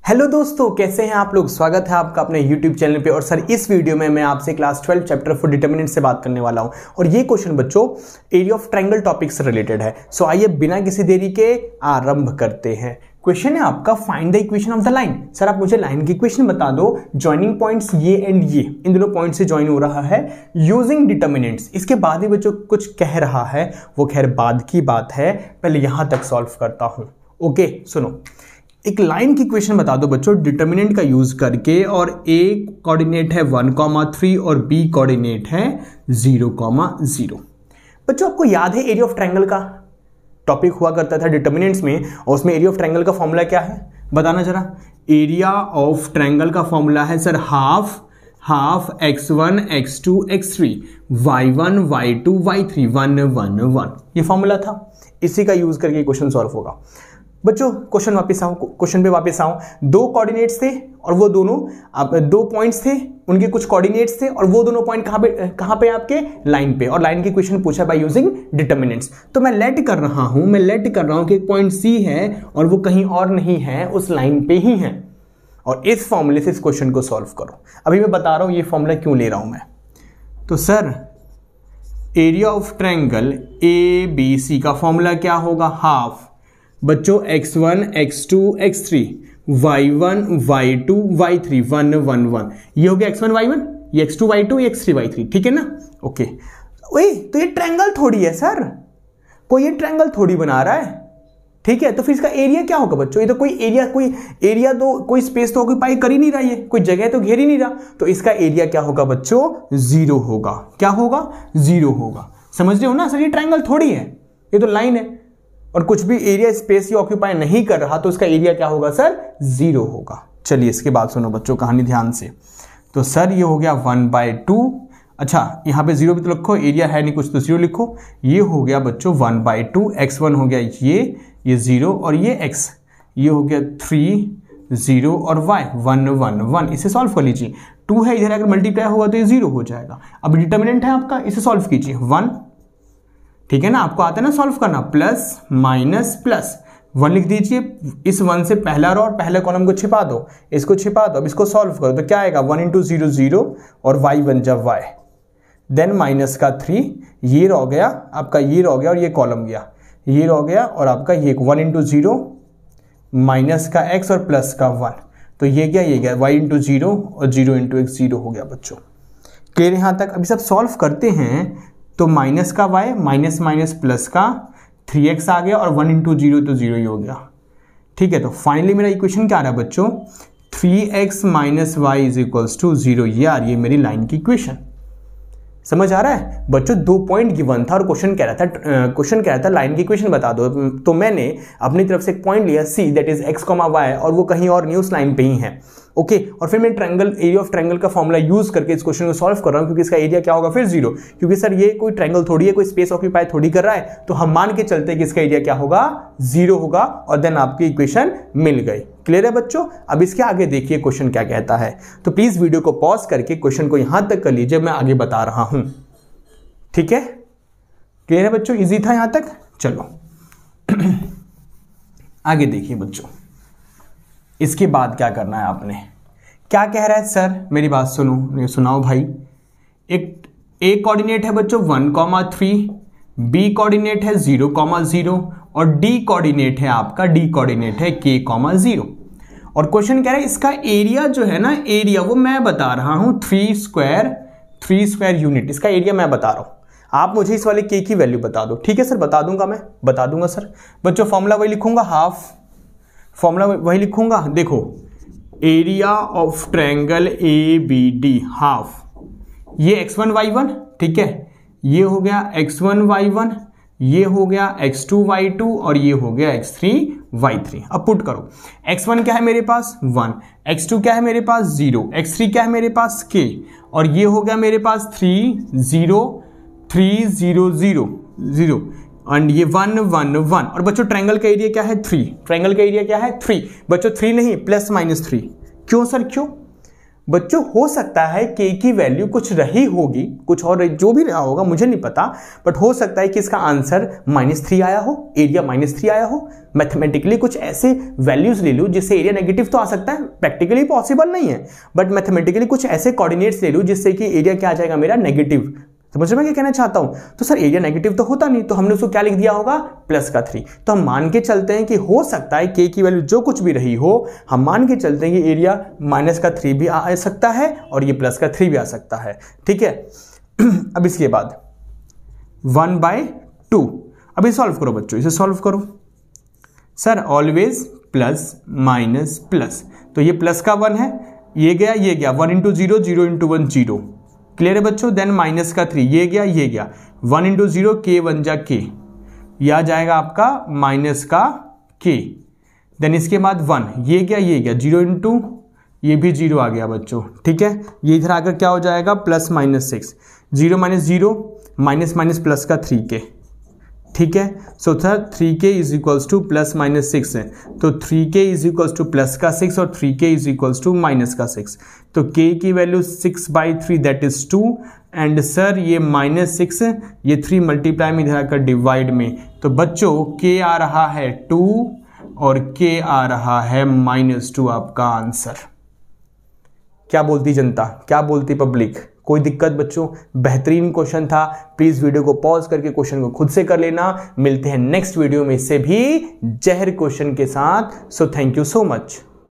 Hello दोस्तों, कैसे हैं आप लोग। स्वागत है आपका अपने YouTube चैनल पे। और सर इस वीडियो में मैं आपसे क्लास 12 चैप्टर 4 डिटरमिनेंट से बात करने वाला हूं। और ये क्वेश्चन बच्चों एरिया ऑफ ट्रायंगल टॉपिक से रिलेटेड है। सो आइए बिना किसी देरी के आरंभ करते हैं। क्वेश्चन है आपका find the equation of the line. Sir आप मुझे लाइन की इक्वेशन बता दो। जॉइनिंग पॉइंट्स ये एंड ये, इन दोनों पॉइंट से ज्वाइन हो रहा है यूजिंग डिटरमिनेंट्स। इसके बाद ही बच्चों कुछ कह रहा है, वो खैर बाद की बात है, पहले यहां तक सॉल्व करता हूं। ओके सुनो, एक लाइन की इक्वेशन बता दो बच्चों डिटरमिनेंट का यूज करके। और ए कोऑर्डिनेट है 1,3 और बी कोऑर्डिनेट है 0,0। बच्चों आपको याद है एरिया ऑफ ट्रायंगल का टॉपिक हुआ करता था डिटरमिनेंट्स में, और उसमें एरिया ऑफ ट्रायंगल का फॉर्मूला क्या है बताना जरा। एरिया ऑफ ट्रायंगल का फॉर्मूला है sir half x1 x2 x3 y1 y2 y3 1 1 1। ये फॉर्मूला था, इसी का यूज करके क्वेश्चन सॉल्व होगा। बच्चों क्वेश्चन पे वापस आऊं। दो कोऑर्डिनेट्स थे और वो दोनों दो पॉइंट्स थे, उनके कुछ कोऑर्डिनेट्स थे और वो दोनों पॉइंट कहां पे आपके लाइन पे। और लाइन की क्वेश्चन पूछा बाय यूजिंग डिटरमिनेंट्स। तो मैं लेट कर रहा हूं कि एक पॉइंट सी है और वो कहीं और नहीं है, उस लाइन पे ही है। और इस फॉर्मूले से इस क्वेश्चन को सॉल्व करो। अभी मैं बता रहा हूं ये फॉर्मूला क्यों ले रहा हूं मैं। तो sir area of triangle ABC का फॉर्मूला क्या होगा, हाफ बच्चों x1 x2 x3 y1 y2 y3 1 1 1। ये हो गया x1 y1, ये x2 y2, ये x3 y3, ठीक है ना। ओके ओए, तो ये ट्रायंगल थोड़ी है सर, कोई ये ट्रायंगल थोड़ी बना रहा है, ठीक है। तो फिर इसका एरिया क्या होगा बच्चों। ये तो कोई एरिया तो कोई स्पेस तो ऑक्यूपाई कर ही नहीं रहा, ये कोई जगह तो घेर ही नहीं रहा। तो इसका एरिया क्या होगा बच्चों, 0 होगा। क्या होगा, 0 होगा। समझ रहे हो ना सर, ये ट्रायंगल थोड़ी है, ये तो लाइन है और कुछ भी एरिया स्पेस ये ऑक्यूपाई नहीं कर रहा, तो इसका एरिया क्या होगा सर, 0 होगा। चलिए इसके बाद सुनो बच्चों कहानी ध्यान से। तो सर ये हो गया 1/2। अच्छा यहाँ पे 0 भी तो लिखो, एरिया है नहीं कुछ तो 0 लिखो। ये हो गया बच्चों 1/2, x1 हो गया ये 0 और ये x, ये हो गया 3 0 और y 1 1 1। इसे सॉल्व कर लीजिए। 2 है इधर, अगर मल्टीप्लाई होगा तो ये 0 हो जाएगा। अब डिटरमिनेंट है आपका, इसे सॉल्व कीजिए 1, ठीक है ना। आपको आता है ना सॉल्व करना, प्लस माइनस प्लस 1 लिख दीजिए। इस 1 से पहला रो और पहले कॉलम को छिपा दो, इसको छिपा दो। अब इसको सॉल्व करो तो क्या आएगा, 1 × 0 0 और y बन जा y, देन माइनस का 3, ये रह गया आपका, ये रह गया और ये कॉलम गया, ये रह गया और आपका ये 1 × 0 माइनस का x और प्लस का 1। तो ये गया y × 0 और 0 × x 0 हो गया बच्चों। क्लियर यहां तक। अभी सब सॉल्व करते हैं तो माइनस का y माइनस माइनस प्लस का 3x आ गया और 1 × 0 तो 0 ही हो गया, ठीक है। तो फाइनली मेरा इक्वेशन क्या आ रहा है बच्चों, 3x - y = 0। ये आ रही है मेरी लाइन की इक्वेशन। समझ आ रहा है बच्चों। 2 पॉइंट गिवन था और क्वेश्चन कह रहा था लाइन की इक्वेशन बता दो। तो मैंने अपनी तरफ से एक पॉइंट लिया c, that is x, y, और वो कहीं और नहीं उस लाइन पे ही है। ओके और फिर मैं एरिया ऑफ ट्रायंगल का फॉर्मूला यूज करके इस क्वेश्चन को सॉल्व कर रहा हूं, क्योंकि इसका एरिया क्या होगा फिर 0, क्योंकि सर ये कोई ट्रायंगल थोड़ी है, कोई स्पेस ऑक्यूपाई थोड़ी कर रहा है। तो हम मान के चलते हैं कि इसका एरिया क्या होगा, 0 होगा। और देन आपकी इक्वेशन मिल गई। क्लियर है बच्चों। अब इसके आगे देखिए क्वेश्चन क्या कहता है। तो प्लीज वीडियो को पॉज करके क्वेश्चन को यहां तक कर लीजिए, मैं आगे बता रहा हूं, ठीक है। क्लियर है बच्चों, इजी था यहां तक। चलो आगे देखिए बच्चों, इसके बाद क्या करना है आपने। क्या कह रहा है सर, मेरी बात सुनाओ भाई। एक ए कोऑर्डिनेट है बच्चों 1,3, बी कोऑर्डिनेट है 0,0 और डी कोऑर्डिनेट है आपका k,0। और क्वेश्चन कह रहा है इसका एरिया जो है ना, एरिया वो मैं बता रहा हूं 3 स्क्वायर यूनिट। इसका एरिया मैं बता रहा हूं, आप मुझे इस वाले k की वैल्यू बता दो। ठीक है सर, बता दूंगा सर। बच्चों फॉर्मूला वही लिखूंगा, हाफ फॉर्मूला वही लिखूंगा। देखो area of triangle ABD half, ये x1 y1, ठीक है, ये हो गया x1 y1, ये हो गया x2 y2 और ये हो गया x3 y3। अब पुट करो, x1 क्या है मेरे पास 1, x2 क्या है मेरे पास 0, x3 क्या है मेरे पास k, और ये हो गया मेरे पास 3 0 3 0 0 0 एंड ये 1 1 1। और बच्चों ट्रायंगल का एरिया क्या है 3, ट्रायंगल का एरिया क्या है 3 बच्चों, 3 नहीं प्लस माइनस 3। क्यों सर, क्यों बच्चों हो सकता है के की वैल्यू कुछ रही होगी, कुछ और जो भी रहा होगा मुझे नहीं पता, बट हो सकता है कि इसका आंसर -3 आया हो, एरिया -3 आया हो। मैथमेटिकली कुछ ऐसे वैल्यूज ले लूँ जिससे एरिया नेगेटिव तो आ सकता है, प्रैक्टिकली पॉसिबल नहीं है, बट मैथमेटिकली कुछ ऐसे कोऑर्डिनेट्स ले लूँ जिससे कि एरिया क्या आ जाएगा मेरा नेगेटिव। समझ में क्या कहना चाहता हूं? तो सर एरिया नेगेटिव तो होता नहीं, तो हमने उसको क्या लिख दिया होगा, +3। तो हम मान के चलते हैं कि हो सकता है के की वैल्यू जो कुछ भी रही हो, हम मान के चलते हैं कि एरिया -3 भी आ सकता है और ये +3 भी आ सकता है। ठीक है। अब इसके बाद 1/2, अभी सॉल्व करो बच्चों, इसे सॉल्व करो। Sir always plus minus plus, तो ये प्लस का 1 है, ये गया 1 × 0, 0 × 1 0, क्लियर है बच्चों। देन -3, ये गया 1 × 0, k 1 जा k, ये आ जाएगा आपका -k। देन इसके बाद 1, ये गया 0 × ये भी 0 आ गया बच्चों। ठीक है, ये इधर आकर क्या हो जाएगा +-6, 0 - 0 माइनस प्लस का 3k। ठीक है, सो सर 3k = +-6 है, तो 3k = +6 और 3k = -6, तो k की value 6/3 that is 2, and sir ये -6, ये 3 मल्टीप्लाई में इधर आकर डिवाइड में, तो बच्चों k आ रहा है 2 और k आ रहा है -2 आपका आंसर। क्या बोलती जनता, क्या बोलती पब्लिक? कोई दिक्कत बच्चों? बेहतरीन क्वेश्चन था। प्लीज वीडियो को पॉज करके क्वेश्चन को खुद से कर लेना। मिलते हैं नेक्स्ट वीडियो में इससे भी जहर क्वेश्चन के साथ। So thank you so much.